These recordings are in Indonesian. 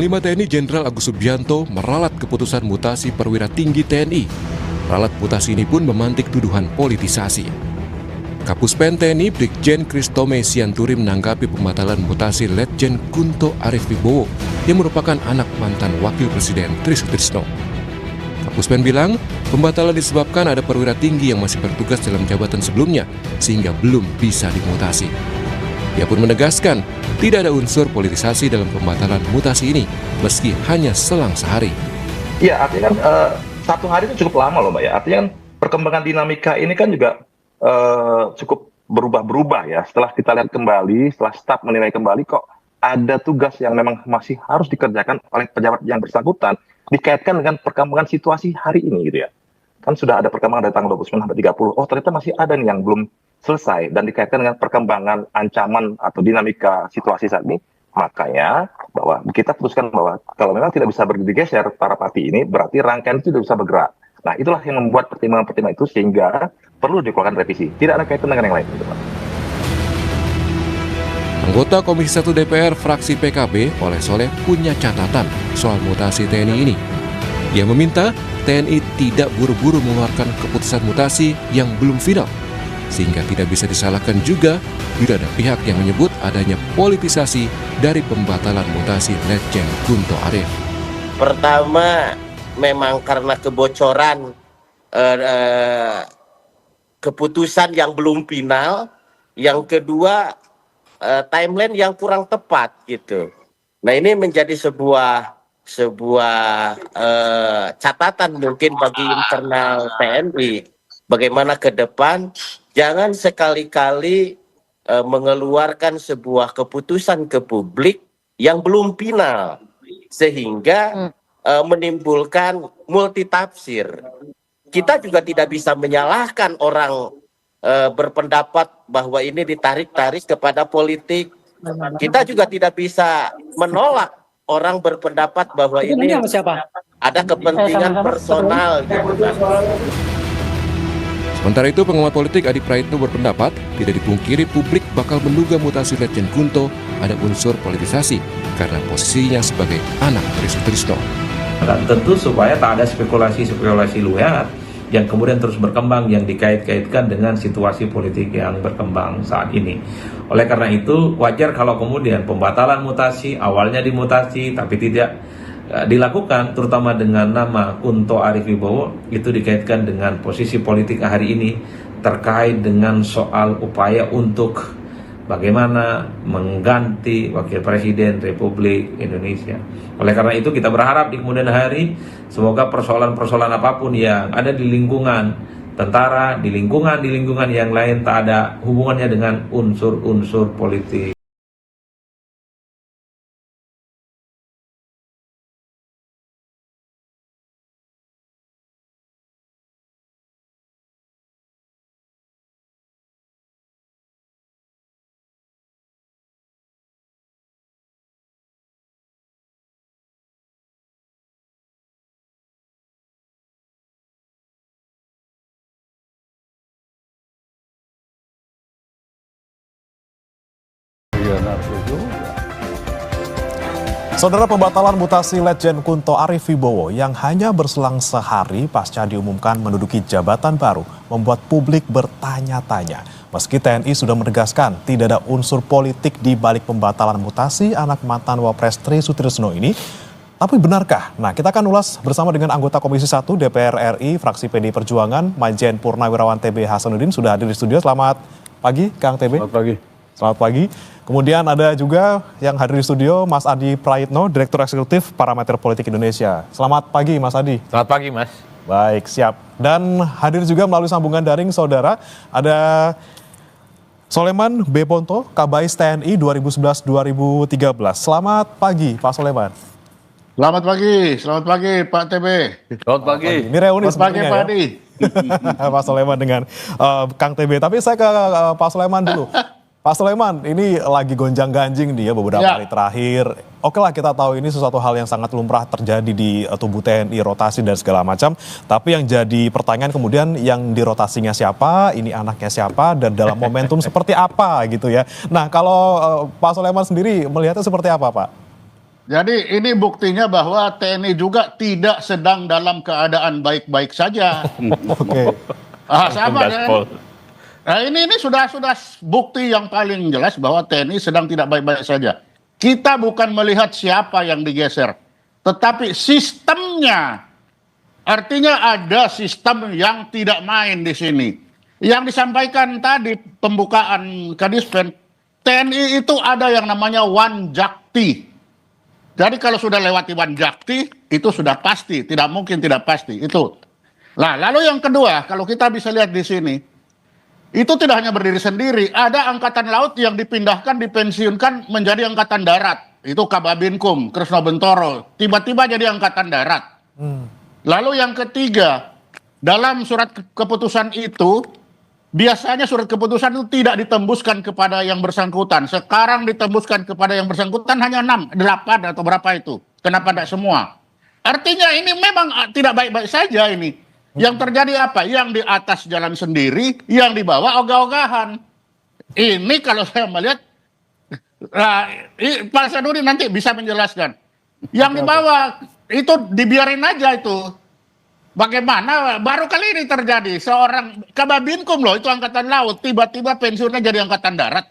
Panglima TNI Jenderal Agus Subianto meralat keputusan mutasi perwira tinggi TNI. Ralat mutasi ini pun memantik tuduhan politisasi. Kapuspen TNI Brigjen Kristome Sianturi menanggapi pembatalan mutasi Letjen Kunto Arief Wibowo yang merupakan anak mantan Wakil Presiden Tri Sutrisno. Kapuspen bilang, pembatalan disebabkan ada perwira tinggi yang masih bertugas dalam jabatan sebelumnya sehingga belum bisa dimutasi. Ia pun menegaskan, tidak ada unsur politisasi dalam pembatalan mutasi ini, meski hanya selang sehari. Iya, artinya kan 1 hari itu cukup lama loh Mbak ya. Artinya kan perkembangan dinamika ini kan juga cukup berubah-berubah ya. Setelah kita lihat kembali, setelah staf menilai kembali kok ada tugas yang memang masih harus dikerjakan oleh pejabat yang bersangkutan dikaitkan dengan perkembangan situasi hari ini gitu ya. Kan sudah ada perkembangan dari tanggal 29 sampai 30. Oh ternyata masih ada nih yang belum selesai dan dikaitkan dengan perkembangan ancaman atau dinamika situasi saat ini. Makanya bahwa kita putuskan bahwa kalau memang tidak bisa bergeser para parti ini berarti rangkaian itu tidak bisa bergerak. Nah itulah yang membuat pertimbangan-pertimbangan itu sehingga perlu dikeluarkan revisi. Tidak ada kaitan dengan yang lain. Gitu, Pak. Anggota Komisi 1 DPR fraksi PKB Oleh Soleh punya catatan soal mutasi TNI ini. Dia meminta TNI tidak buru-buru mengeluarkan keputusan mutasi yang belum final, sehingga tidak bisa disalahkan juga bila ada pihak yang menyebut adanya politisasi dari pembatalan mutasi Letjen Kunto Arief. Pertama, memang karena kebocoran keputusan yang belum final. Yang kedua, timeline yang kurang tepat gitu. Nah ini menjadi sebuah catatan mungkin bagi internal TNI. Bagaimana ke depan jangan sekali-kali mengeluarkan sebuah keputusan ke publik yang belum final sehingga menimbulkan multitafsir. Kita juga tidak bisa menyalahkan orang berpendapat bahwa ini ditarik-tarik kepada politik. Kita juga tidak bisa menolak orang berpendapat bahwa ini ada kepentingan personal. Sementara itu, pengamat politik Adi Praitno berpendapat tidak dipungkiri publik bakal menduga mutasi Letjen Kunto ada unsur politisasi karena posisinya sebagai anak Tri Sutrisno. Dan tentu supaya tak ada spekulasi-spekulasi liar yang kemudian terus berkembang yang dikait-kaitkan dengan situasi politik yang berkembang saat ini. Oleh karena itu wajar kalau kemudian pembatalan mutasi awalnya dimutasi tapi tidak dilakukan terutama dengan nama Kunto Arief Wibowo itu dikaitkan dengan posisi politik hari ini terkait dengan soal upaya untuk bagaimana mengganti Wakil Presiden Republik Indonesia. Oleh karena itu kita berharap di kemudian hari semoga persoalan-persoalan apapun yang ada di lingkungan tentara, di lingkungan yang lain tak ada hubungannya dengan unsur-unsur politik. Saudara, pembatalan mutasi Letjen Kunto Arief Wibowo yang hanya berselang sehari pasca diumumkan menduduki jabatan baru membuat publik bertanya-tanya. Meski TNI sudah menegaskan tidak ada unsur politik di balik pembatalan mutasi anak mantan Wapres Tri Sutrisno ini, tapi benarkah? Nah, kita akan ulas bersama dengan anggota Komisi 1 DPR RI fraksi PDI Perjuangan, Majen Purnawirawan TB Hasanuddin sudah hadir di studio. Selamat pagi, Kang TB. Selamat pagi. Selamat pagi. Kemudian ada juga yang hadir di studio Mas Adi Praitno, Direktur Eksekutif Parameter Politik Indonesia. Selamat pagi Mas Adi. Selamat pagi Mas. Baik, siap. Dan hadir juga melalui sambungan daring saudara, ada Soleman B. Ponto, Kabais TNI 2011-2013. Selamat pagi Pak Soleman. Selamat pagi Pak TB. Selamat pagi. Ini reuni Selamat pagi Pak Adi. Pak Soleman dengan Kang TB. Tapi saya ke Pak Soleman dulu. Pak Soleman, ini lagi gonjang-ganjing nih ya beberapa hari terakhir. Oke lah, kita tahu ini sesuatu hal yang sangat lumrah terjadi di tubuh TNI, rotasi dan segala macam. Tapi yang jadi pertanyaan kemudian yang dirotasinya siapa, ini anaknya siapa, dan dalam momentum seperti apa gitu ya. Nah kalau Pak Soleman sendiri melihatnya seperti apa Pak? Jadi ini buktinya bahwa TNI juga tidak sedang dalam keadaan baik-baik saja. Oke. Sama kan? Nah, ini sudah bukti yang paling jelas bahwa TNI sedang tidak baik-baik saja. Kita bukan melihat siapa yang digeser, tetapi sistemnya. Artinya ada sistem yang tidak main di sini. Yang disampaikan tadi pembukaan Kadispen, TNI itu ada yang namanya Wanjakti. Jadi kalau sudah lewati Wanjakti, itu sudah pasti, tidak mungkin tidak pasti, itu. Nah, lalu yang kedua, kalau kita bisa lihat di sini, itu tidak hanya berdiri sendiri, ada Angkatan Laut yang dipindahkan, dipensiunkan menjadi Angkatan Darat. Itu Kababinkum, Kresno Bentoro, tiba-tiba jadi Angkatan Darat. Lalu yang ketiga, dalam surat keputusan itu, biasanya surat keputusan itu tidak ditembuskan kepada yang bersangkutan. Sekarang ditembuskan kepada yang bersangkutan hanya 6, 8 atau berapa itu. Kenapa tidak semua? Artinya ini memang tidak baik-baik saja ini. Yang terjadi apa? Yang di atas jalan sendiri, yang di bawah ogah-ogahan. Ini kalau saya melihat, Pak Sanudin nanti bisa menjelaskan. Yang di bawah itu dibiarin aja itu. Bagaimana baru kali ini terjadi seorang Kababinkum loh, itu Angkatan Laut, tiba-tiba pensiunnya jadi Angkatan Darat.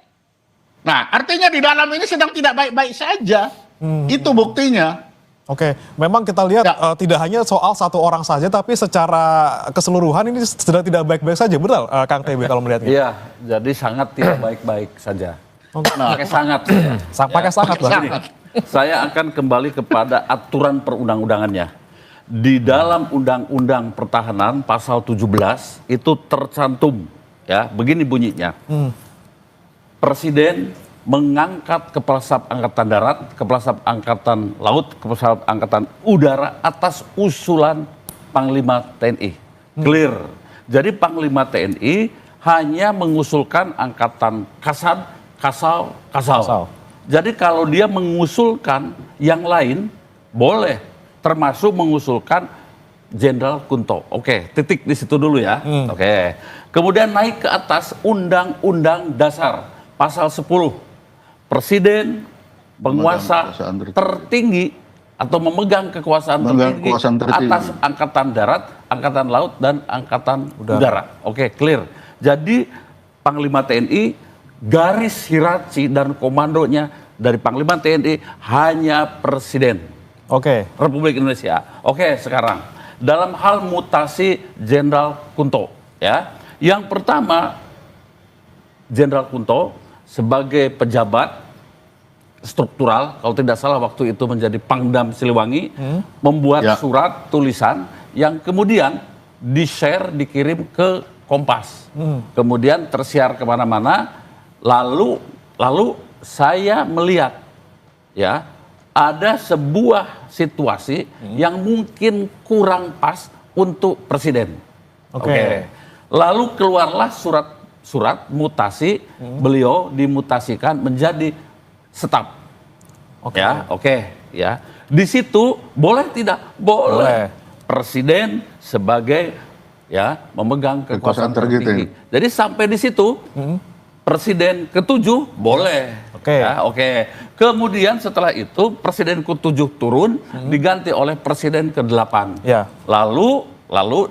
Nah, artinya di dalam ini sedang tidak baik-baik saja. Itu buktinya. Oke, memang kita lihat tidak hanya soal satu orang saja, tapi secara keseluruhan ini sedang tidak baik-baik saja, betul Kang TB kalau melihatnya? Iya, jadi sangat tidak baik-baik saja. Pakai sangat. Pakai sangat, Bang. Saya akan kembali kepada aturan perundang-undangannya. Di dalam Undang-Undang Pertahanan pasal 17 itu tercantum, ya, begini bunyinya. Presiden mengangkat Kepala Staf Angkatan Darat, Kepala Staf Angkatan Laut, Kepala Staf Angkatan Udara atas usulan Panglima TNI. Clear. Jadi Panglima TNI hanya mengusulkan Angkatan Kasad, Kasal. Jadi kalau dia mengusulkan yang lain, boleh. Termasuk mengusulkan Jenderal Kunto. Oke, titik di situ dulu ya. Oke. Kemudian naik ke atas Undang-Undang Dasar pasal 10. Presiden penguasa tertinggi atau memegang kekuasaan tertinggi atas Angkatan Darat, Angkatan Laut, dan Angkatan Udara. Oke, clear. Jadi Panglima TNI, garis hierarki dan komandonya dari Panglima TNI hanya Presiden. Oke. Republik Indonesia. Oke, sekarang dalam hal mutasi Jenderal Kunto, ya. Yang pertama, Jenderal Kunto sebagai pejabat struktural, kalau tidak salah waktu itu menjadi Pangdam Siliwangi, membuat surat tulisan yang kemudian di-share, dikirim ke Kompas. Kemudian tersiar kemana-mana, lalu saya melihat, ya, ada sebuah situasi yang mungkin kurang pas untuk presiden. Oke. Lalu keluarlah surat mutasi, beliau dimutasikan menjadi staf. Ya. Di situ boleh tidak? Boleh. Presiden sebagai, ya, memegang kekuasaan tertinggi. Jadi sampai di situ Presiden ke-7 boleh. Oke. Kemudian setelah itu Presiden ke-7 turun, diganti oleh Presiden ke-8. Ya. Lalu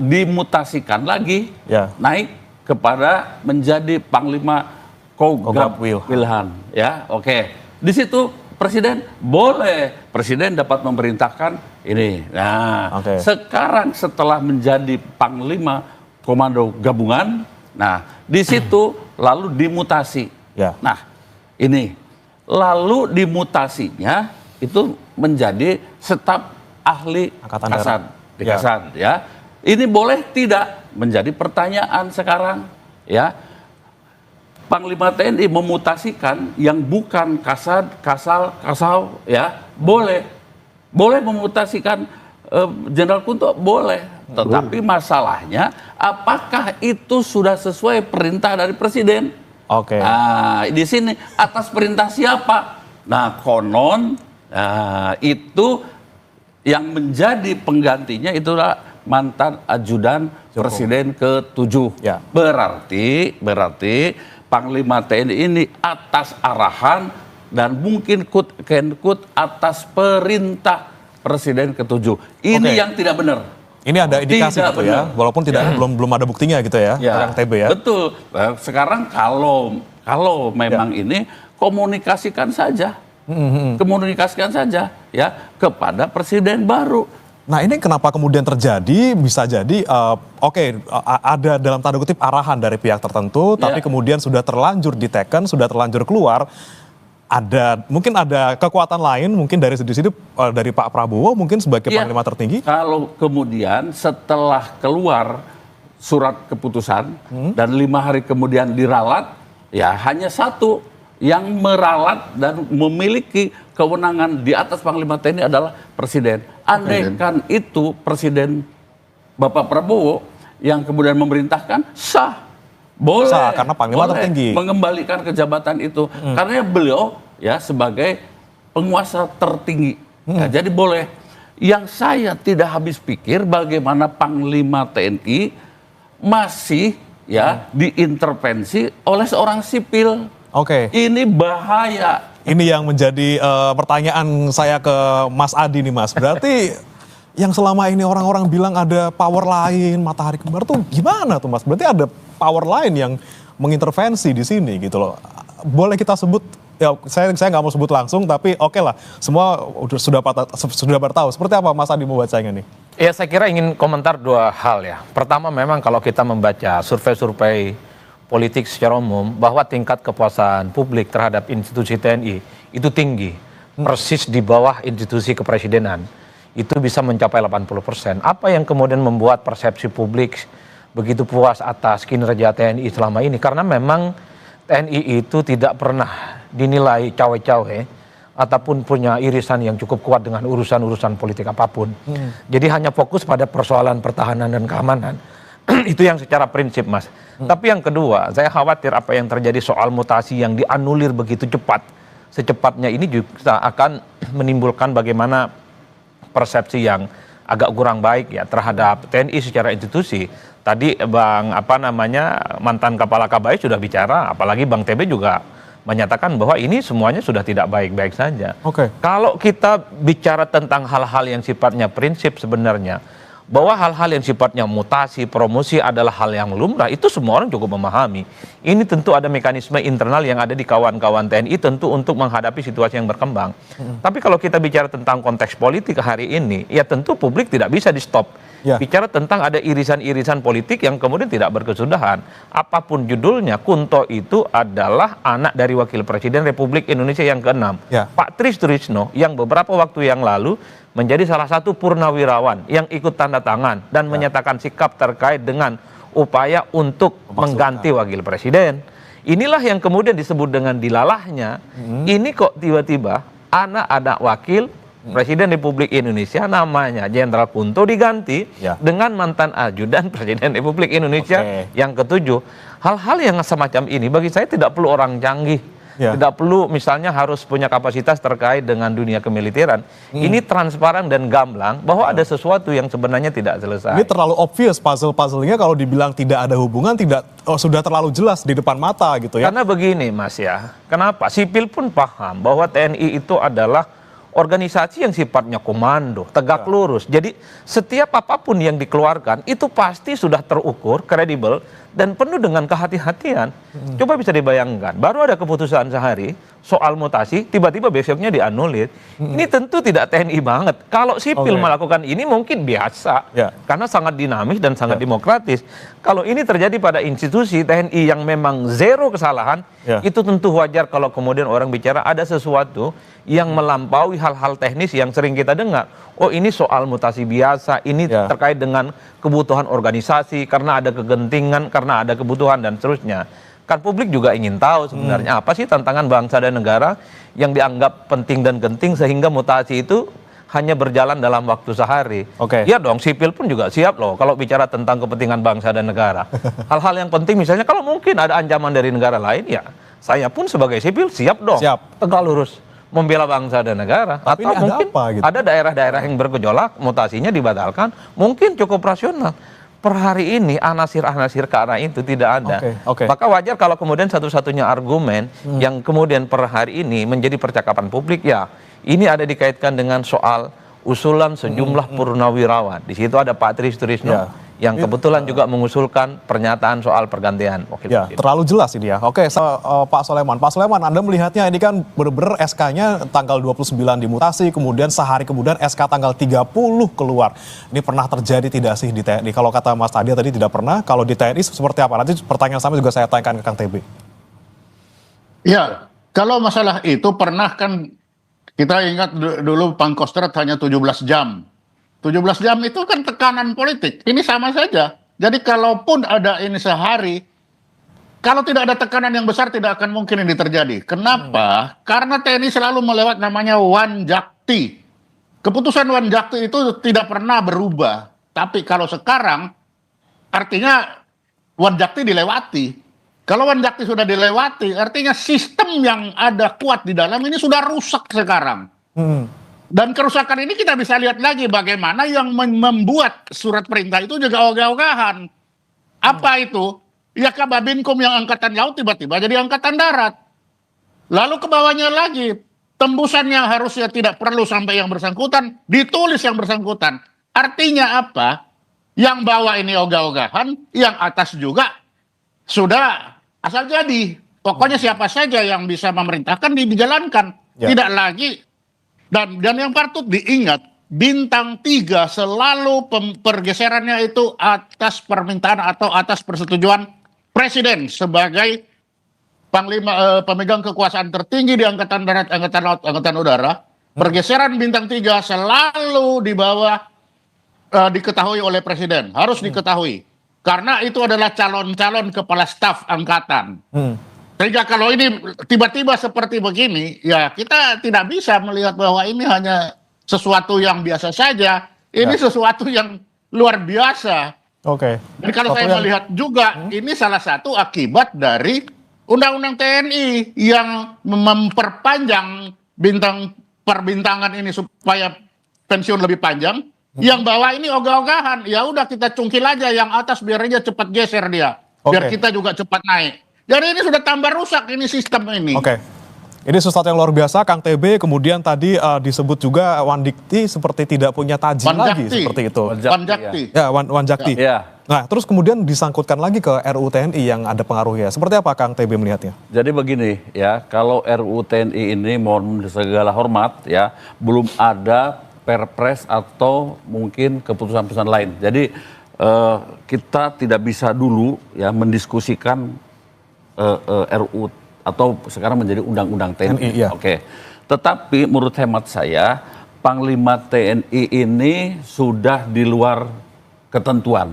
dimutasikan lagi, naik kepada menjadi Panglima Kogab Wilhan. Ya, oke. Di situ Presiden boleh, Presiden dapat memerintahkan ini. Nah, sekarang setelah menjadi Panglima Komando Gabungan, nah di situ lalu dimutasi. Nah, ini lalu dimutasinya itu menjadi staf ahli Kasad, di Kasad, ya. Ini boleh tidak? Menjadi pertanyaan sekarang, ya. Panglima TNI memutasikan yang bukan Kasad, Kasal, ya, boleh memutasikan Jenderal Kunto, boleh. Tetapi masalahnya, apakah itu sudah sesuai perintah dari Presiden? Nah, di sini atas perintah siapa? Nah, konon itu yang menjadi penggantinya itulah mantan ajudan Presiden ke-7. Berarti Panglima TNI ini atas arahan dan mungkin quote atas perintah Presiden ke-7. Ini yang tidak benar. Ini ada indikasi Tidak gitu ya, benar. walaupun belum ada buktinya gitu ya, orang TB ya. Betul. Nah, sekarang kalau memang ini komunikasikan saja. Komunikasikan saja ya kepada presiden baru. Nah ini kenapa kemudian terjadi, bisa jadi ada dalam tanda kutip arahan dari pihak tertentu, tapi kemudian sudah terlanjur diteken, sudah terlanjur keluar, mungkin ada kekuatan lain, mungkin dari sini dari Pak Prabowo mungkin sebagai panglima tertinggi. Kalau kemudian setelah keluar surat keputusan dan 5 hari kemudian diralat, ya hanya satu yang meralat dan memiliki kewenangan di atas Panglima TNI adalah Presiden. Andaikan itu Presiden Bapak Prabowo yang kemudian memerintahkan, sah. Boleh. Sah, karena Panglima tertinggi. Mengembalikan ke jabatan itu. Karena beliau ya sebagai penguasa tertinggi. Ya, jadi boleh. Yang saya tidak habis pikir bagaimana Panglima TNI masih diintervensi oleh seorang sipil. Ini bahaya. Ini yang menjadi pertanyaan saya ke Mas Adi nih Mas. Berarti yang selama ini orang-orang bilang ada power lain, matahari kembar tuh gimana tuh Mas? Berarti ada power lain yang mengintervensi di sini gitu loh. Boleh kita sebut, ya saya nggak mau sebut langsung, tapi oke lah, semua sudah bertahu. Seperti apa Mas Adi membacanya nih? Ya saya kira ingin komentar 2 hal ya. Pertama memang kalau kita membaca survei-survei politik secara umum, bahwa tingkat kepuasan publik terhadap institusi TNI itu tinggi, persis di bawah institusi kepresidenan. Itu bisa mencapai 80%. Apa yang kemudian membuat persepsi publik begitu puas atas kinerja TNI selama ini? Karena memang TNI itu tidak pernah dinilai cawe-cawe ataupun punya irisan yang cukup kuat dengan urusan-urusan politik apapun. Jadi hanya fokus pada persoalan pertahanan dan keamanan. Itu yang secara prinsip Mas. Tapi yang kedua, saya khawatir apa yang terjadi soal mutasi yang dianulir begitu cepat. Secepatnya ini juga akan menimbulkan bagaimana persepsi yang agak kurang baik ya terhadap TNI secara institusi. Tadi mantan Kepala KBAI sudah bicara, apalagi Bang TB juga menyatakan bahwa ini semuanya sudah tidak baik-baik saja. Kalau kita bicara tentang hal-hal yang sifatnya prinsip sebenarnya, bahwa hal-hal yang sifatnya mutasi, promosi adalah hal yang lumrah, itu semua orang cukup memahami. Ini tentu ada mekanisme internal yang ada di kawan-kawan TNI tentu untuk menghadapi situasi yang berkembang. Tapi kalau kita bicara tentang konteks politik hari ini, ya tentu publik tidak bisa di-stop. Bicara tentang ada irisan-irisan politik yang kemudian tidak berkesudahan. Apapun judulnya, Kunto itu adalah anak dari Wakil Presiden Republik Indonesia yang ke-6. Pak Tris Trisno yang beberapa waktu yang lalu menjadi salah satu purnawirawan yang ikut tanda tangan dan menyatakan sikap terkait dengan upaya untuk mengganti Wakil Presiden. Inilah yang kemudian disebut dengan dilalahnya. Ini kok tiba-tiba anak Wakil Presiden Republik Indonesia namanya Jenderal Kunto diganti dengan mantan ajudan Presiden Republik Indonesia yang ke-7. Hal-hal yang semacam ini bagi saya tidak perlu orang canggih. Tidak perlu misalnya harus punya kapasitas terkait dengan dunia kemiliteran. Ini transparan dan gamblang bahwa ada sesuatu yang sebenarnya tidak selesai. Ini terlalu obvious puzzle-puzzlenya kalau dibilang tidak ada hubungan, sudah terlalu jelas di depan mata gitu ya. Karena begini Mas ya, kenapa? Sipil pun paham bahwa TNI itu adalah organisasi yang sifatnya komando, tegak lurus. Jadi setiap apapun yang dikeluarkan itu pasti sudah terukur, kredibel, dan penuh dengan kehati-hatian. Coba bisa dibayangkan, baru ada keputusan sehari soal mutasi, tiba-tiba besoknya dianulir. Ini tentu tidak TNI banget. Kalau sipil melakukan ini mungkin biasa, karena sangat dinamis dan sangat demokratis. Kalau ini terjadi pada institusi TNI yang memang zero kesalahan, itu tentu wajar kalau kemudian orang bicara ada sesuatu yang melampaui hal-hal teknis yang sering kita dengar. Oh ini soal mutasi biasa, ini terkait dengan kebutuhan organisasi, karena ada kegentingan, karena ada kebutuhan dan seterusnya. Kan publik juga ingin tahu sebenarnya apa sih tantangan bangsa dan negara yang dianggap penting dan genting sehingga mutasi itu hanya berjalan dalam waktu sehari. Ya dong, sipil pun juga siap loh kalau bicara tentang kepentingan bangsa dan negara. Hal-hal yang penting misalnya kalau mungkin ada ancaman dari negara lain, ya saya pun sebagai sipil siap dong, tegak lurus membela bangsa dan negara. Tapi atau mungkin gitu? ada daerah-daerah yang bergejolak, mutasinya dibatalkan, mungkin cukup rasional. per hari ini anasir-anasir ke arah itu tidak ada. Oke. Maka wajar kalau kemudian satu-satunya argumen yang kemudian per hari ini menjadi percakapan publik, ya ini ada dikaitkan dengan soal usulan sejumlah purnawirawan. Di situ ada Pak Tri Sutrisno yang kebetulan juga mengusulkan pernyataan soal pergantian wakil presiden. Terlalu jelas ini ya. Oke, Pak Soleman. Pak Soleman, Anda melihatnya ini kan benar-benar SK-nya tanggal 29 dimutasi, kemudian sehari kemudian SK tanggal 30 keluar. Ini pernah terjadi tidak sih di TNI? Kalau kata Mas Tadia tadi tidak pernah, kalau di TNI seperti apa? Nanti pertanyaan sama juga saya tanyakan ke Kang TB. Ya, kalau masalah itu pernah kan kita ingat dulu Pangkostrat hanya 17 jam. 17 jam itu kan tekanan politik. Ini sama saja. Jadi kalaupun ada ini sehari, kalau tidak ada tekanan yang besar tidak akan mungkin ini terjadi. Kenapa? Karena TNI selalu melewat namanya Wanjakti. Keputusan Wanjakti itu tidak pernah berubah. Tapi kalau sekarang artinya Wanjakti dilewati. Kalau Wanjakti sudah dilewati, artinya sistem yang ada kuat di dalam ini sudah rusak sekarang. Dan kerusakan ini kita bisa lihat lagi bagaimana yang membuat surat perintah itu juga ogah-ogahan. Apa itu? Ya Kababinkum yang angkatan laut tiba-tiba jadi angkatan darat. Lalu ke bawahnya lagi, tembusan yang harusnya tidak perlu sampai yang bersangkutan, ditulis yang bersangkutan. Artinya apa? Yang bawah ini ogah-ogahan, yang atas juga sudah asal jadi. Pokoknya siapa saja yang bisa memerintahkan dijalankan. Tidak lagi. Dan yang patut diingat, bintang 3 selalu pergeserannya itu atas permintaan atau atas persetujuan presiden sebagai panglima pemegang kekuasaan tertinggi di angkatan darat, angkatan laut, angkatan udara. Pergeseran bintang 3 selalu di bawah diketahui oleh presiden, harus diketahui. Karena itu adalah calon-calon kepala staf angkatan. Sehingga kalau ini tiba-tiba seperti begini, ya kita tidak bisa melihat bahwa ini hanya sesuatu yang biasa saja. Ini sesuatu yang luar biasa. Dan kalau saya melihat juga, ini salah satu akibat dari Undang-Undang TNI yang memperpanjang perbintangan ini supaya pensiun lebih panjang. Yang bawah ini ogah-ogahan. Ya udah kita cungkil aja, yang atas biar aja cepat geser dia. Biar kita juga cepat naik. Jadi ini sudah tambah rusak ini sistem ini. Ini sesuatu yang luar biasa, Kang TB. Kemudian tadi disebut juga Wandikti seperti tidak punya taji lagi seperti itu. Wanjakti. Ya, Wanjakti. Nah, terus kemudian disangkutkan lagi ke RUU TNI yang ada pengaruhnya. Seperti apa Kang TB melihatnya? Jadi begini ya, kalau RUU TNI ini mohon segala hormat ya, belum ada perpres atau mungkin keputusan-keputusan lain. Jadi kita tidak bisa dulu ya mendiskusikan RUU atau sekarang menjadi undang-undang TNI. Tetapi menurut hemat saya, Panglima TNI ini sudah di luar ketentuan.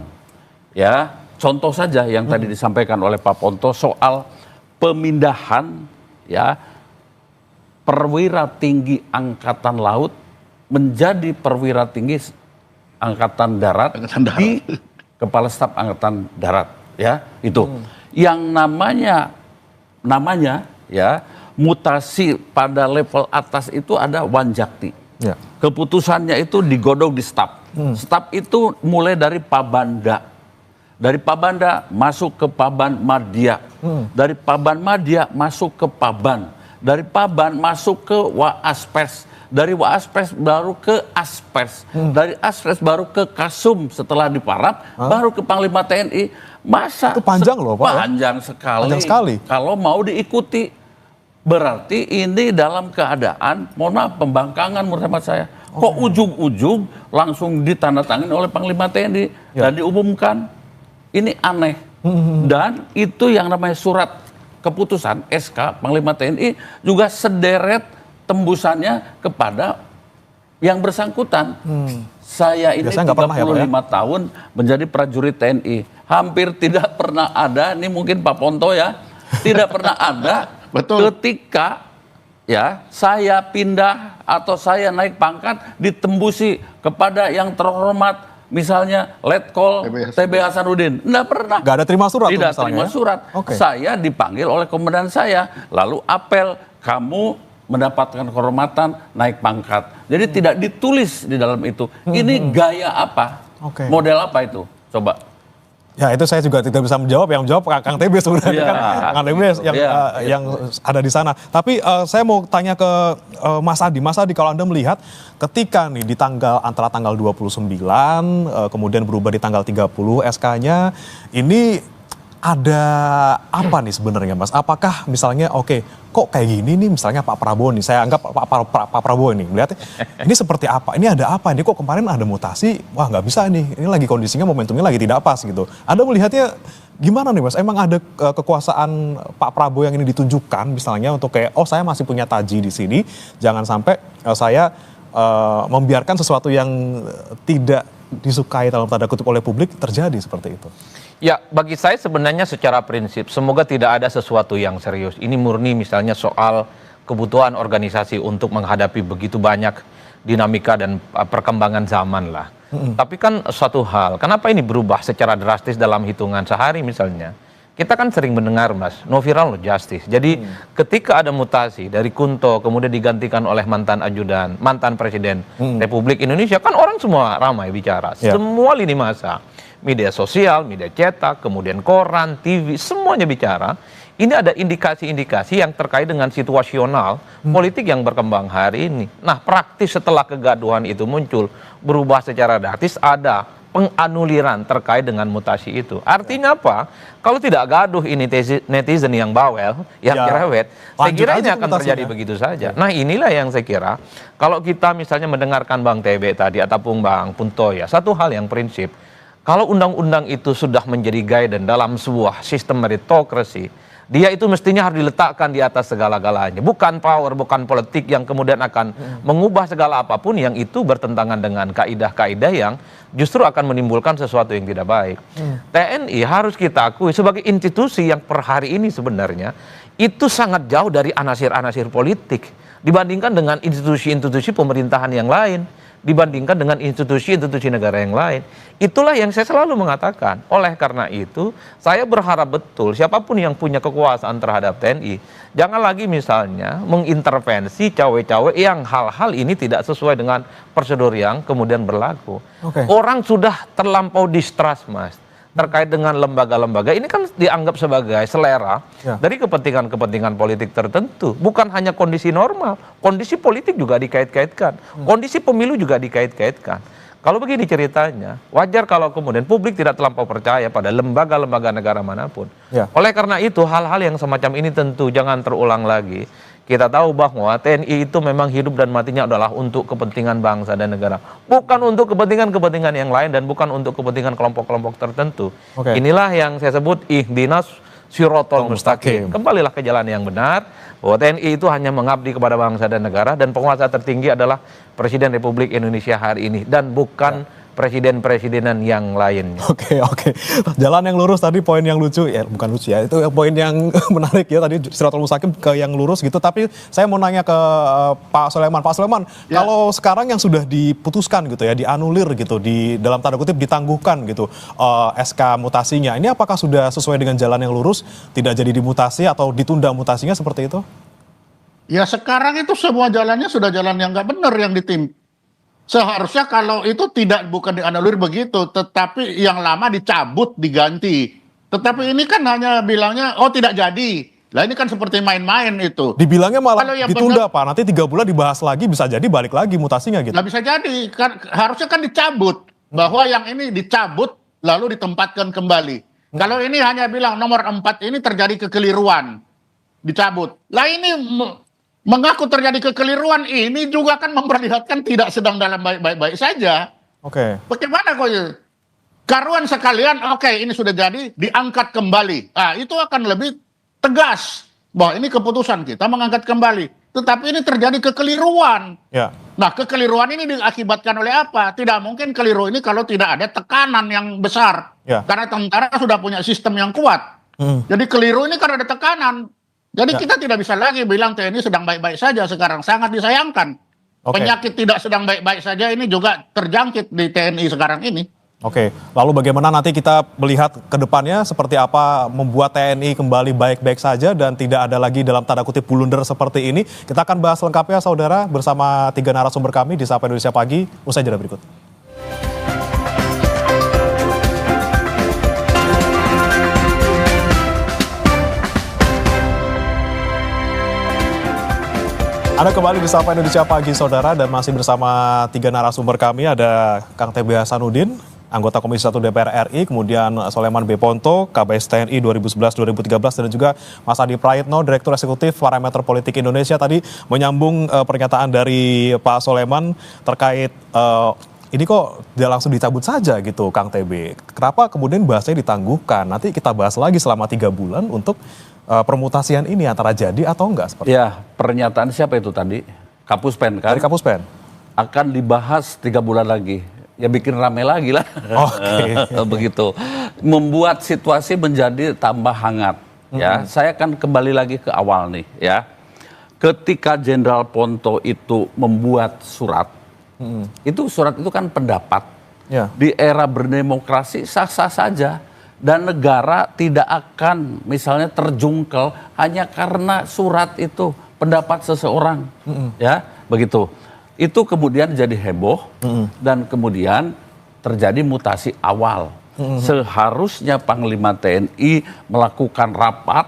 Ya, contoh saja yang tadi disampaikan oleh Pak Ponto soal pemindahan ya perwira tinggi angkatan laut menjadi perwira tinggi angkatan darat di Kepala Staf Angkatan Darat, ya itu. Yang namanya ya mutasi pada level atas itu ada Wanjakti. Keputusannya itu digodok di staf. Staf itu mulai dari Pabanda. Dari Pabanda masuk ke Paban Madya. Dari Paban Madya masuk ke Paban. Dari Paban masuk ke Waaspers. Dari Waaspers baru ke Aspers. Dari Aspers baru ke Kasum setelah diparap, baru ke Panglima TNI. Masa itu panjang loh Pak. Panjang sekali. Panjang sekali. Kalau mau diikuti, berarti ini dalam keadaan, mohon maaf, pembangkangan menurut hemat saya. Kok ujung-ujung langsung ditandatangani oleh Panglima TNI dan diumumkan? Ini aneh. Dan itu yang namanya surat keputusan SK Panglima TNI juga sederet tembusannya kepada yang bersangkutan. Saya ini 35 tahun menjadi prajurit TNI. Hampir tidak pernah ada, ini mungkin Pak Ponto ya, tidak pernah ada ketika ya saya pindah atau saya naik pangkat ditembusi kepada yang terhormat, misalnya Letkol TB Hasanuddin. Nggak pernah. Nggak ada terima surat. Tidak terima surat. Saya dipanggil oleh komandan saya, lalu apel, kamu mendapatkan kehormatan naik pangkat. Jadi tidak ditulis di dalam itu. Ini gaya apa? Model apa itu? Coba. Ya itu saya juga tidak bisa menjawab, yang menjawab Kang TB sebenarnya kan, Kang TB yang ada di sana. Tapi saya mau tanya ke Mas Adi kalau Anda melihat ketika nih di antara tanggal 29 kemudian berubah di tanggal 30 SK-nya, ini ada apa nih sebenarnya Mas? Apakah misalnya kok kayak gini nih misalnya Pak Prabowo nih, saya anggap Pak Prabowo ini melihat ini seperti apa? Ini ada apa? Ini kok kemarin ada mutasi? Wah nggak bisa nih, ini lagi kondisinya momentumnya lagi tidak pas gitu. Anda melihatnya gimana nih Mas? Emang ada kekuasaan Pak Prabowo yang ini ditunjukkan misalnya untuk kayak saya masih punya taji di sini, jangan sampai saya membiarkan sesuatu yang tidak disukai dalam tanda kutip oleh publik terjadi seperti itu. Ya, bagi saya sebenarnya secara prinsip, semoga tidak ada sesuatu yang serius. Ini murni misalnya soal kebutuhan organisasi untuk menghadapi begitu banyak dinamika dan perkembangan zaman lah. Tapi kan suatu hal, kenapa ini berubah secara drastis dalam hitungan sehari misalnya? Kita kan sering mendengar Mas, no viral no justice. Jadi ketika ada mutasi dari Kunto kemudian digantikan oleh mantan presiden Republik Indonesia, kan orang semua ramai bicara, semua lini masa. Media sosial, media cetak, kemudian koran, TV, semuanya bicara. Ini ada indikasi-indikasi yang terkait dengan situasional politik yang berkembang hari ini. Nah, praktis setelah kegaduhan itu muncul, berubah secara drastis, ada penganuliran terkait dengan mutasi itu. Artinya apa? Kalau tidak gaduh ini netizen yang bawel, yang cerewet, saya kira ini akan terjadi begitu saja. Nah, inilah yang saya kira, kalau kita misalnya mendengarkan Bang TB tadi, ataupun Bang Punto ya, satu hal yang prinsip, kalau undang-undang itu sudah menjadi guidance dalam sebuah sistem meritokrasi, dia itu mestinya harus diletakkan di atas segala-galanya. Bukan power, bukan politik yang kemudian akan mengubah segala apapun yang itu bertentangan dengan kaidah-kaidah yang justru akan menimbulkan sesuatu yang tidak baik. TNI harus kita akui sebagai institusi yang per hari ini sebenarnya itu sangat jauh dari anasir-anasir politik dibandingkan dengan institusi-institusi pemerintahan yang lain, dibandingkan dengan institusi-institusi negara yang lain. Itulah yang saya selalu mengatakan. Oleh karena itu, saya berharap betul siapapun yang punya kekuasaan terhadap TNI, jangan lagi misalnya mengintervensi cawe-cawe yang hal-hal ini tidak sesuai dengan prosedur yang kemudian berlaku. Orang sudah terlampau distrust Mas, terkait dengan lembaga-lembaga ini kan dianggap sebagai selera dari kepentingan-kepentingan politik tertentu. Bukan hanya kondisi normal, kondisi politik juga dikait-kaitkan, kondisi pemilu juga dikait-kaitkan. Kalau begini ceritanya, wajar kalau kemudian publik tidak terlampau percaya pada lembaga-lembaga negara manapun. Oleh karena itu, hal-hal yang semacam ini tentu jangan terulang lagi. Kita tahu bahwa TNI itu memang hidup dan matinya adalah untuk kepentingan bangsa dan negara. Bukan untuk kepentingan-kepentingan yang lain dan bukan untuk kepentingan kelompok-kelompok tertentu. Inilah yang saya sebut ihdinas sirotol mustaqim. Kembalilah ke jalan yang benar, bahwa TNI itu hanya mengabdi kepada bangsa dan negara dan penguasa tertinggi adalah Presiden Republik Indonesia hari ini dan bukan presiden-presidenan yang lainnya. Oke. Jalan yang lurus tadi, poin yang lucu, ya bukan lucu ya, itu poin yang menarik ya tadi, siratul mustaqim ke yang lurus gitu. Tapi saya mau nanya ke Pak Soleman. Pak Soleman, kalau sekarang yang sudah diputuskan gitu ya, dianulir gitu, di dalam tanda kutip ditangguhkan gitu SK mutasinya, ini apakah sudah sesuai dengan jalan yang lurus, tidak jadi dimutasi atau ditunda mutasinya seperti itu? Ya sekarang itu semua jalannya sudah jalan yang nggak benar yang ditim. Seharusnya kalau itu bukan dianulir begitu, tetapi yang lama dicabut, diganti. Tetapi ini kan hanya bilangnya, tidak jadi. Lah ini kan seperti main-main itu. Dibilangnya malah ditunda Pak, nanti 3 bulan dibahas lagi, bisa jadi balik lagi mutasinya gitu. Nggak bisa jadi, harusnya kan dicabut. Bahwa yang ini dicabut, lalu ditempatkan kembali. Kalau ini hanya bilang nomor 4 ini terjadi kekeliruan, dicabut. Lah ini mengaku terjadi kekeliruan ini juga kan memperlihatkan tidak sedang dalam baik-baik saja. Bagaimana kok karuan sekalian, ini sudah jadi, diangkat kembali. Itu akan lebih tegas bahwa ini keputusan kita mengangkat kembali. Tetapi ini terjadi kekeliruan. Nah, kekeliruan ini diakibatkan oleh apa? Tidak mungkin keliru ini kalau tidak ada tekanan yang besar. Karena tentara sudah punya sistem yang kuat. Jadi keliru ini karena ada tekanan. Jadi kita tidak bisa lagi bilang TNI sedang baik-baik saja sekarang. Sangat disayangkan. Penyakit tidak sedang baik-baik saja ini juga terjangkit di TNI sekarang ini. Lalu bagaimana nanti kita melihat ke depannya seperti apa membuat TNI kembali baik-baik saja dan tidak ada lagi dalam tanda kutip blunder seperti ini. Kita akan bahas lengkapnya saudara bersama 3 narasumber kami di Sapa Indonesia Pagi. Usai jeda berikut. Anda kembali di Sapa Indonesia Pagi, Saudara, dan masih bersama 3 narasumber kami. Ada Kang TB Hasanuddin, anggota Komisi 1 DPR RI, kemudian Soleman B. Ponto, KBS TNI 2011-2013, dan juga Mas Adi Praitno, Direktur Eksekutif Parameter Politik Indonesia. Tadi menyambung pernyataan dari Pak Soleman terkait ini kok dia langsung dicabut saja gitu, Kang TB. Kenapa kemudian bahasanya ditangguhkan? Nanti kita bahas lagi selama 3 bulan untuk permutasian ini antara jadi atau enggak seperti Ya, pernyataan siapa itu tadi? Kapus Pen kan? dari Kapus Pen. Akan dibahas 3 bulan lagi. Ya bikin rame lagi lah. Oke. Begitu. Membuat situasi menjadi tambah hangat. Ya, saya akan kembali lagi ke awal nih ya. Ketika Jenderal Ponto itu membuat surat, itu surat itu kan pendapat. Ya. Di era berdemokrasi sah-sah saja. Dan negara tidak akan misalnya terjungkel hanya karena surat itu, pendapat seseorang. Ya, begitu. Itu kemudian jadi heboh dan kemudian terjadi mutasi awal. Seharusnya Panglima TNI melakukan rapat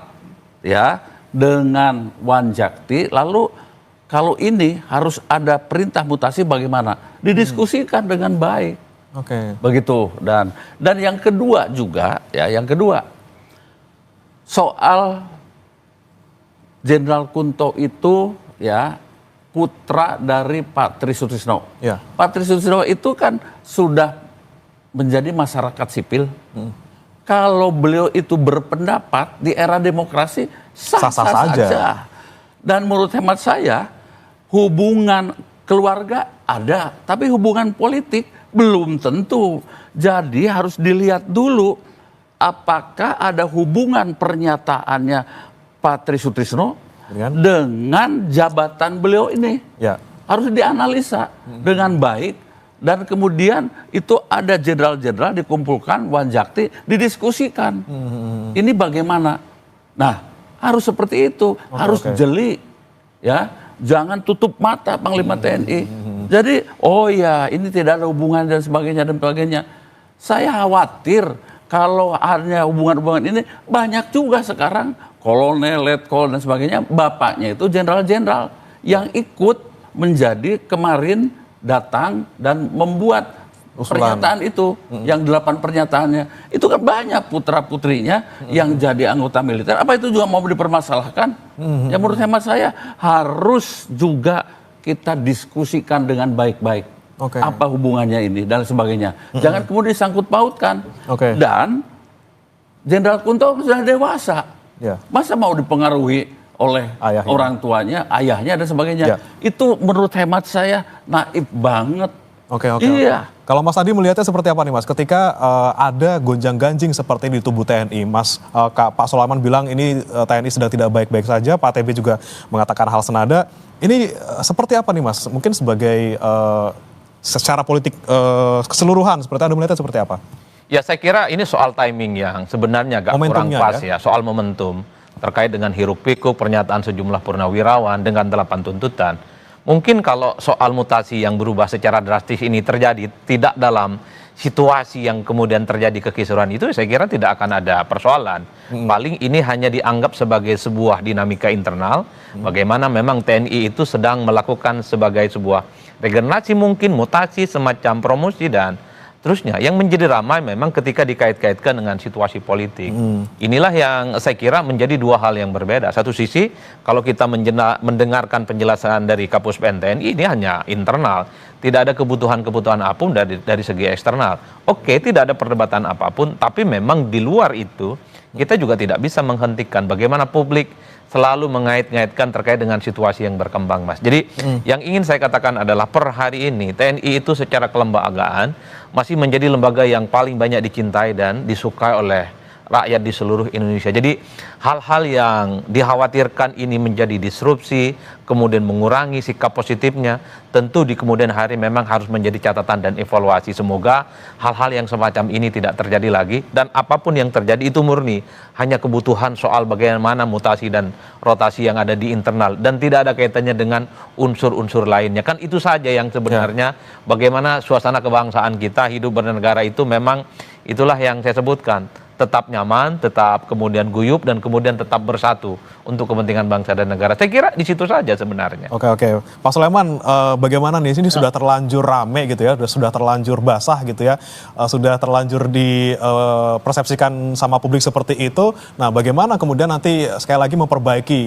ya dengan Wanjakti, lalu kalau ini harus ada perintah mutasi bagaimana? Didiskusikan dengan baik. Oke. Begitu. Dan yang kedua juga ya, yang kedua soal Jenderal Kunto itu ya putra dari Pak Tri Sutrisno. Ya. Pak Tri Sutrisno itu kan sudah menjadi masyarakat sipil. Kalau beliau itu berpendapat di era demokrasi sah-sah saja. Dan menurut hemat saya hubungan keluarga ada, tapi hubungan politik belum tentu. Jadi harus dilihat dulu apakah ada hubungan pernyataannya Pak Tri Sutrisno dengan jabatan beliau ini. Ya. Harus dianalisa dengan baik dan kemudian itu ada jenderal-jenderal dikumpulkan, Wanjakti didiskusikan. Ini bagaimana? Nah, harus seperti itu, harus jeli ya. Jangan tutup mata Panglima TNI. Jadi, oh ya ini tidak ada hubungan dan sebagainya dan sebagainya. Saya khawatir kalau hanya hubungan-hubungan ini banyak juga sekarang kolonel, letkol dan sebagainya. Bapaknya itu jenderal-jenderal yang ikut menjadi kemarin datang dan membuat pernyataan itu. Yang 8 pernyataannya. Itu kan banyak putra-putrinya yang jadi anggota militer. Apa itu juga mau dipermasalahkan? Ya menurut hemat saya harus juga kita diskusikan dengan baik-baik. Apa hubungannya ini dan sebagainya. Jangan kemudian disangkut pautkan. Dan Jenderal Kunto sudah dewasa. Masa mau dipengaruhi oleh orang tuanya, ayahnya dan sebagainya. Itu menurut hemat saya naif banget. Iya. Kalau Mas Adi melihatnya seperti apa nih Mas? Ketika ada gonjang-ganjing seperti di tubuh TNI, Pak Soleman bilang ini TNI sedang tidak baik-baik saja, Pak TB juga mengatakan hal senada. Ini seperti apa nih Mas? Mungkin sebagai secara politik keseluruhan, seperti Anda melihatnya seperti apa? Ya saya kira ini soal timing yang sebenarnya agak kurang pas ya, soal momentum terkait dengan hiruk pikuk pernyataan sejumlah purnawirawan dengan 8 tuntutan. Mungkin kalau soal mutasi yang berubah secara drastis ini terjadi tidak dalam situasi yang kemudian terjadi kekisruhan itu, saya kira tidak akan ada persoalan. Paling ini hanya dianggap sebagai sebuah dinamika internal, bagaimana memang TNI itu sedang melakukan sebagai sebuah regenerasi, mungkin mutasi semacam promosi dan terusnya. Yang menjadi ramai memang ketika dikait-kaitkan dengan situasi politik. Inilah yang saya kira menjadi 2 hal yang berbeda. Satu sisi kalau kita mendengarkan penjelasan dari Kapus Pen TNI, ini hanya internal. Tidak ada kebutuhan-kebutuhan apapun dari segi eksternal. Oke, tidak ada perdebatan apapun, tapi memang di luar itu kita juga tidak bisa menghentikan bagaimana publik selalu mengait-ngaitkan terkait dengan situasi yang berkembang, Mas. Jadi yang ingin saya katakan adalah per hari ini TNI itu secara kelembagaan masih menjadi lembaga yang paling banyak dicintai dan disukai oleh rakyat di seluruh Indonesia. Jadi hal-hal yang dikhawatirkan ini menjadi disrupsi, kemudian mengurangi sikap positifnya, tentu di kemudian hari memang harus menjadi catatan dan evaluasi. Semoga hal-hal yang semacam ini tidak terjadi lagi, dan apapun yang terjadi itu murni hanya kebutuhan soal bagaimana mutasi dan rotasi yang ada di internal, dan tidak ada kaitannya dengan unsur-unsur lainnya. Kan itu saja yang sebenarnya bagaimana suasana kebangsaan kita hidup bernegara itu memang itulah yang saya sebutkan. tetap nyaman, tetap kemudian guyup, dan kemudian tetap bersatu untuk kepentingan bangsa dan negara. Saya kira di situ saja sebenarnya. Oke. Pak Sulaiman, bagaimana nih? Ini sudah terlanjur rame gitu ya, sudah terlanjur basah gitu ya, sudah terlanjur dipersepsikan sama publik seperti itu. Nah, bagaimana kemudian nanti sekali lagi memperbaiki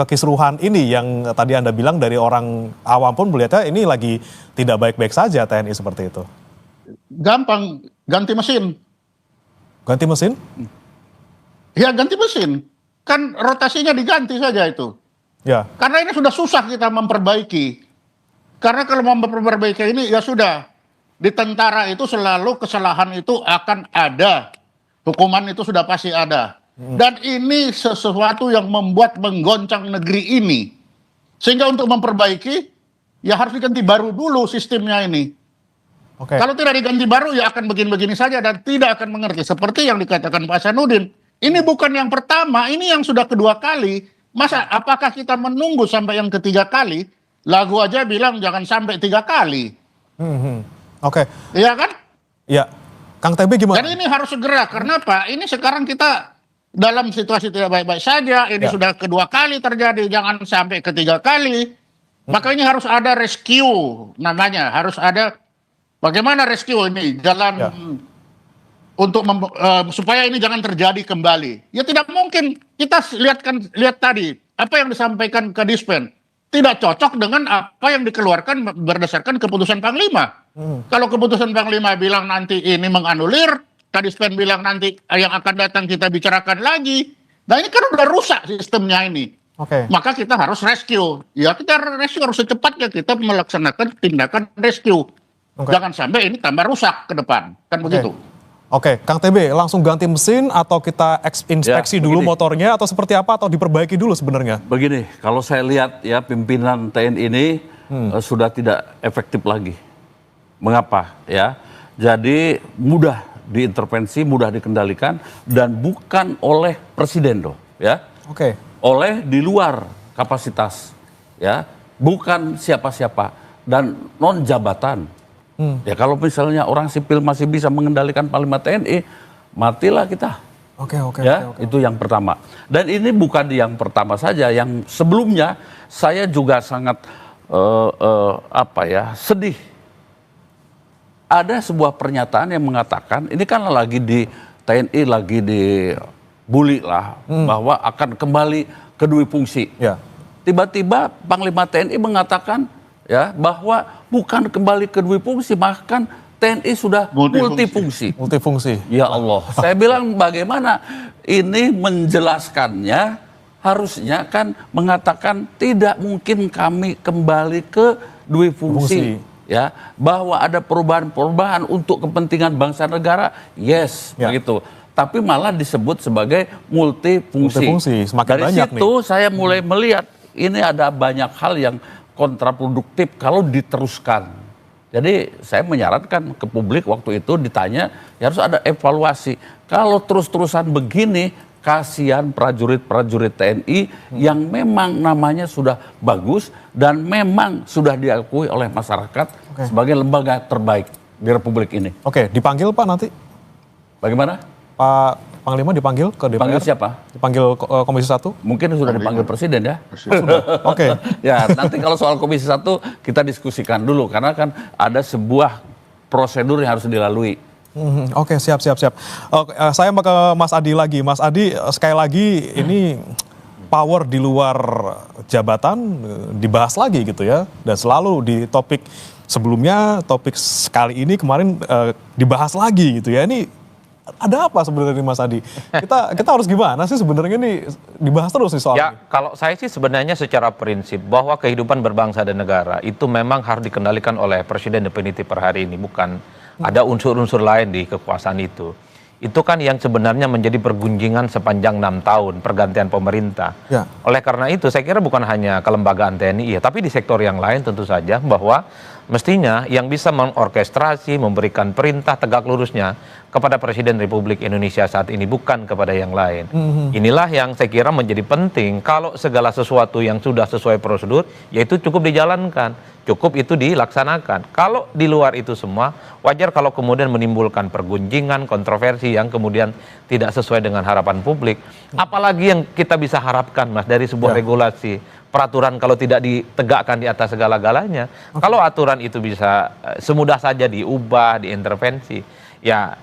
kekisruhan ini yang tadi Anda bilang dari orang awam pun melihatnya ini lagi tidak baik-baik saja TNI seperti itu? Gampang, ganti mesin. Ganti mesin? Ya ganti mesin. Kan rotasinya diganti saja itu. Ya. Karena ini sudah susah kita memperbaiki. Karena kalau memperbaiki ini ya sudah. Di tentara itu selalu kesalahan itu akan ada. Hukuman itu sudah pasti ada. Dan ini sesuatu yang membuat menggoncang negeri ini. Sehingga untuk memperbaiki ya harus diganti baru dulu sistemnya ini. Oke. Kalau tidak diganti baru ya akan begini-begini saja dan tidak akan mengerti. Seperti yang dikatakan Pak Hasanuddin. Ini bukan yang pertama, ini yang sudah kedua kali. Masa apakah kita menunggu sampai yang ketiga kali? Lagu aja bilang jangan sampai 3 kali. Oke. Iya kan? Ya. Kang TB gimana? Dan ini harus segera. Kenapa? Ini sekarang kita dalam situasi tidak baik-baik saja. Ini sudah kedua kali terjadi. Jangan sampai ketiga kali. Makanya harus ada rescue namanya. Harus ada bagaimana rescue ini jalan untuk supaya ini jangan terjadi kembali. Ya tidak mungkin kita lihat tadi apa yang disampaikan ke Dispen tidak cocok dengan apa yang dikeluarkan berdasarkan keputusan Panglima. Kalau keputusan Panglima bilang nanti ini menganulir, Kadispen bilang nanti yang akan datang kita bicarakan lagi. Nah ini kan udah rusak sistemnya ini. Maka kita harus rescue. Ya kita rescue harus secepatnya kita melaksanakan tindakan rescue. Jangan sampai ini tambah rusak ke depan. Kan begitu. Oke, Kang TB langsung ganti mesin atau kita inspeksi dulu motornya atau seperti apa atau diperbaiki dulu sebenarnya? Begini, kalau saya lihat ya pimpinan TNI ini sudah tidak efektif lagi. Mengapa? Ya, jadi mudah diintervensi, mudah dikendalikan dan bukan oleh presiden loh, ya. Oleh di luar kapasitas, ya, bukan siapa-siapa dan non jabatan. Ya kalau misalnya orang sipil masih bisa mengendalikan Panglima TNI, matilah kita. Itu yang pertama. Dan ini bukan yang pertama saja, yang sebelumnya saya juga sangat sedih. Ada sebuah pernyataan yang mengatakan ini kan lagi di TNI lagi dibully lah bahwa akan kembali ke dui fungsi. Tiba-tiba Panglima TNI mengatakan ya bahwa bukan kembali ke dui fungsi, bahkan TNI sudah multifungsi. Ya Allah, saya bilang bagaimana ini menjelaskannya, harusnya kan mengatakan tidak mungkin kami kembali ke dui fungsi. Ya, bahwa ada perubahan-perubahan untuk kepentingan bangsa negara, begitu. Tapi malah disebut sebagai multifungsi. Semakin dari banyak situ saya mulai melihat ini ada banyak hal yang kontraproduktif kalau diteruskan. Jadi saya menyarankan ke publik waktu itu ditanya, ya harus ada evaluasi. Kalau terus-terusan begini, kasihan prajurit-prajurit TNI yang memang namanya sudah bagus dan memang sudah diakui oleh masyarakat sebagai lembaga terbaik di Republik ini. Dipanggil Pak nanti? Bagaimana? Pak Panglima dipanggil ke DPR? Panggil siapa? Dipanggil Komisi 1? Mungkin sudah dipanggil Presiden ya. Sudah. Ya nanti kalau soal Komisi 1 kita diskusikan dulu karena kan ada sebuah prosedur yang harus dilalui. Siap. Saya mau ke Mas Adi lagi. Mas Adi, sekali lagi ini power di luar jabatan dibahas lagi gitu ya. Dan selalu di topik sebelumnya, topik sekali ini kemarin dibahas lagi gitu ya. Ini ada apa sebenarnya Mas Adi? Kita harus gimana sih sebenarnya ini dibahas terus nih soalnya? Ya, kalau saya sih sebenarnya secara prinsip bahwa kehidupan berbangsa dan negara itu memang harus dikendalikan oleh Presiden definitif per hari ini, bukan ada unsur-unsur lain di kekuasaan itu. Itu kan yang sebenarnya menjadi pergunjingan sepanjang 6 tahun pergantian pemerintah. Oleh karena itu saya kira bukan hanya kelembagaan TNI ya, tapi di sektor yang lain tentu saja bahwa Mestinya yang bisa mengorkestrasi, memberikan perintah tegak lurusnya kepada Presiden Republik Indonesia saat ini, bukan kepada yang lain. Inilah yang saya kira menjadi penting. Kalau segala sesuatu yang sudah sesuai prosedur, yaitu cukup dijalankan, cukup itu dilaksanakan. Kalau di luar itu semua, wajar kalau kemudian menimbulkan pergunjingan, kontroversi yang kemudian tidak sesuai dengan harapan publik. Apalagi yang kita bisa harapkan, Mas, dari sebuah regulasi, peraturan kalau tidak ditegakkan di atas segala-galanya. Kalau aturan itu bisa semudah saja diubah, diintervensi, ya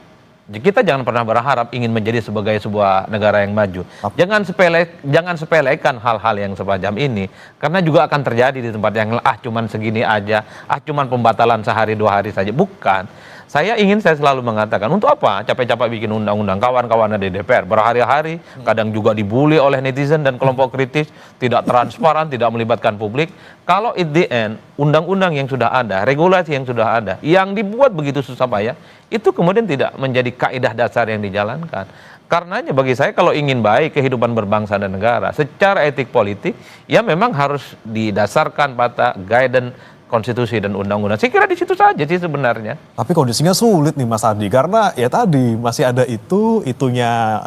kita jangan pernah berharap ingin menjadi sebagai sebuah negara yang maju. Jangan sepelekan hal-hal yang semacam ini, karena juga akan terjadi di tempat yang cuman segini aja, cuman pembatalan sehari 2 hari saja. Bukan. Saya selalu mengatakan, untuk apa capek-capek bikin undang-undang, kawan-kawan di DPR berhari-hari, kadang juga dibully oleh netizen dan kelompok kritis, tidak transparan, tidak melibatkan publik. Kalau at the end, undang-undang yang sudah ada, regulasi yang sudah ada, yang dibuat begitu susah payah, itu kemudian tidak menjadi kaidah dasar yang dijalankan. Karenanya bagi saya, kalau ingin baik kehidupan berbangsa dan negara, secara etik politik, ya memang harus didasarkan pada guidance konstitusi dan undang-undang. Saya kira di situ saja sih sebenarnya. Tapi kondisinya sulit nih Mas Adi, karena ya tadi masih ada itunya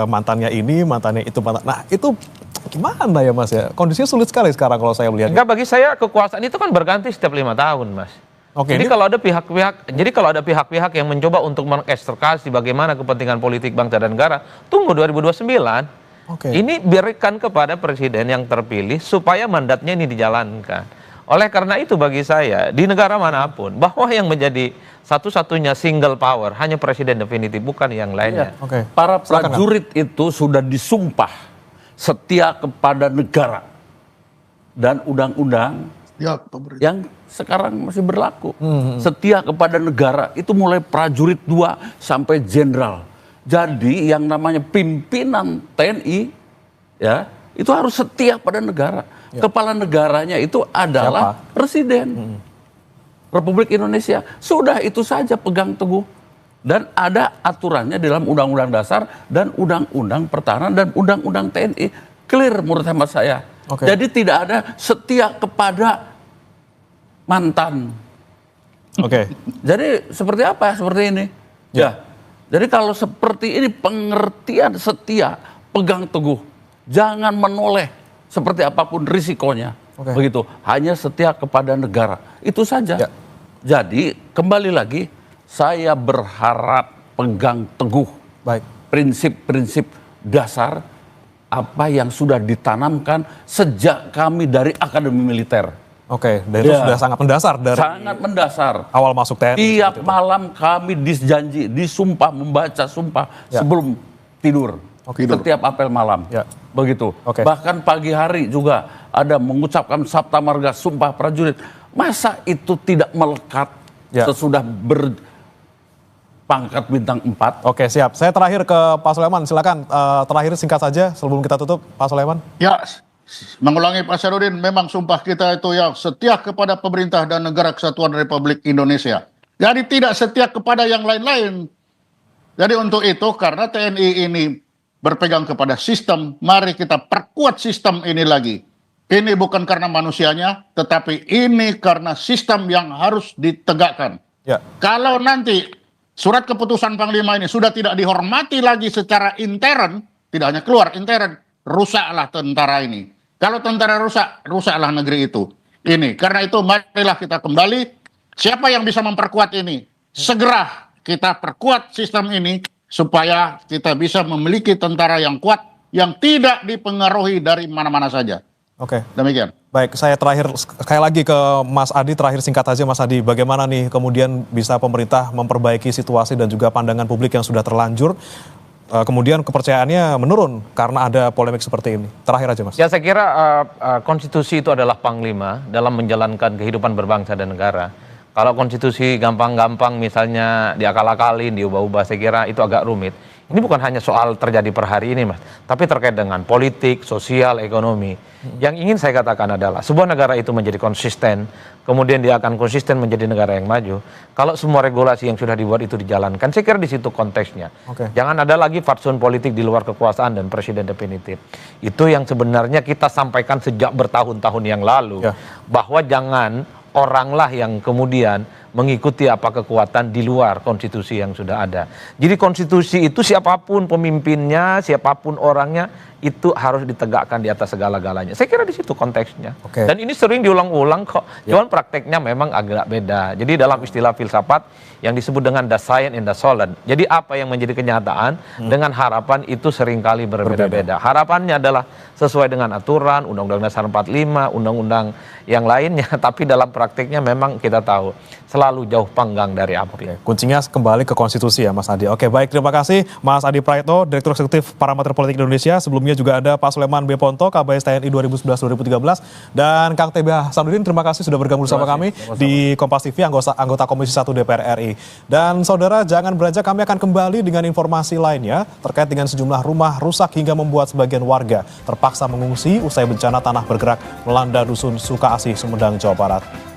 mantannya ini, mantannya itu, nah itu gimana ya Mas ya? Kondisinya sulit sekali sekarang kalau saya melihat. Enggak, bagi saya kekuasaan itu kan berganti setiap 5 tahun, Mas. Jadi kalau ada pihak-pihak yang mencoba untuk mengekstrakasi bagaimana kepentingan politik bangsa dan negara, tunggu 2029. Ini berikan kepada presiden yang terpilih supaya mandatnya ini dijalankan. Oleh karena itu bagi saya, di negara manapun, bahwa yang menjadi satu-satunya single power hanya presiden definitif, bukan yang lainnya. Para prajurit itu sudah disumpah setia kepada negara dan undang-undang yang sekarang masih berlaku. Setia kepada negara itu mulai prajurit 2 sampai jenderal. Jadi yang namanya pimpinan TNI ya itu harus setia pada negara. Kepala negaranya itu adalah Presiden Republik Indonesia. Sudah itu saja, pegang teguh. Dan ada aturannya dalam Undang-Undang Dasar dan Undang-Undang Pertahanan dan Undang-Undang TNI. Clear menurut hemat saya. Jadi tidak ada setia kepada mantan. Jadi seperti apa? Seperti ini. Jadi kalau seperti ini pengertian setia, pegang teguh. Jangan menoleh. Seperti apapun risikonya, begitu. Hanya setia kepada negara, itu saja. Jadi kembali lagi, saya berharap pegang teguh prinsip-prinsip dasar apa yang sudah ditanamkan sejak kami dari Akademi Militer. Dan itu sudah sangat mendasar dari sangat mendasar. Awal masuk TNI. Tiap malam kami disumpah membaca sumpah sebelum tidur. Setiap apel malam, begitu. Bahkan pagi hari juga ada mengucapkan Sabta Marga, sumpah prajurit. Masa itu tidak melekat sesudah berpangkat bintang 4? Siap. Saya terakhir ke Pak Sulaiman, silakan. Terakhir singkat saja sebelum kita tutup, Pak Sulaiman. Ya, mengulangi Pak Syarudin, memang sumpah kita itu yang setia kepada pemerintah dan negara kesatuan Republik Indonesia. Jadi tidak setia kepada yang lain-lain. Jadi untuk itu, karena TNI ini berpegang kepada sistem, mari kita perkuat sistem ini lagi. Ini bukan karena manusianya, tetapi ini karena sistem yang harus ditegakkan. Kalau nanti surat keputusan Panglima ini sudah tidak dihormati lagi secara intern, tidak hanya keluar intern, rusaklah tentara ini. Kalau tentara rusak, rusaklah negeri itu. Ini, karena itu marilah kita kembali. Siapa yang bisa memperkuat ini? Segera kita perkuat sistem ini, supaya kita bisa memiliki tentara yang kuat, yang tidak dipengaruhi dari mana-mana saja. Demikian. Baik, saya terakhir sekali lagi ke Mas Adi, terakhir singkat saja Mas Adi, bagaimana nih kemudian bisa pemerintah memperbaiki situasi dan juga pandangan publik yang sudah terlanjur, kemudian kepercayaannya menurun karena ada polemik seperti ini. Terakhir aja Mas. Ya saya kira konstitusi itu adalah panglima dalam menjalankan kehidupan berbangsa dan negara. Kalau konstitusi gampang-gampang misalnya diakal-akalin, diubah-ubah, saya kira itu agak rumit. Ini bukan hanya soal terjadi per hari ini, Mas, tapi terkait dengan politik, sosial, ekonomi. Yang ingin saya katakan adalah sebuah negara itu menjadi konsisten, kemudian dia akan konsisten menjadi negara yang maju. Kalau semua regulasi yang sudah dibuat itu dijalankan, saya kira di situ konteksnya. Jangan ada lagi fatsun politik di luar kekuasaan dan presiden definitif. Itu yang sebenarnya kita sampaikan sejak bertahun-tahun yang lalu, bahwa jangan oranglah yang kemudian mengikuti apa kekuatan di luar konstitusi yang sudah ada. Jadi konstitusi itu siapapun pemimpinnya, siapapun orangnya, itu harus ditegakkan di atas segala-galanya. Saya kira di situ konteksnya. Oke. Dan ini sering diulang-ulang kok. Cuman prakteknya memang agak beda. Jadi dalam istilah filsafat yang disebut dengan the science and the solent. Jadi apa yang menjadi kenyataan dengan harapan itu seringkali berbeda-beda. Harapannya adalah sesuai dengan aturan, Undang-Undang Dasar 45, undang-undang yang lainnya. Tapi dalam prakteknya memang kita tahu selalu jauh panggang dari api. Kuncinya kembali ke konstitusi ya Mas Adi. Oke, baik, terima kasih Mas Adi Praetno, Direktur Eksekutif Parameter Politik Indonesia. Sebelumnya juga ada Pak Suleman B. Ponto, KBS TNI 2011-2013. Dan Kang TB Hasanuddin, terima kasih sudah bergabung bersama kami di Kompas TV, anggota Komisi 1 DPR RI. Dan saudara, jangan beranjak, kami akan kembali dengan informasi lainnya terkait dengan sejumlah rumah rusak hingga membuat sebagian warga terpaksa mengungsi usai bencana tanah bergerak melanda Dusun Sukaasih, Sumedang, Jawa Barat.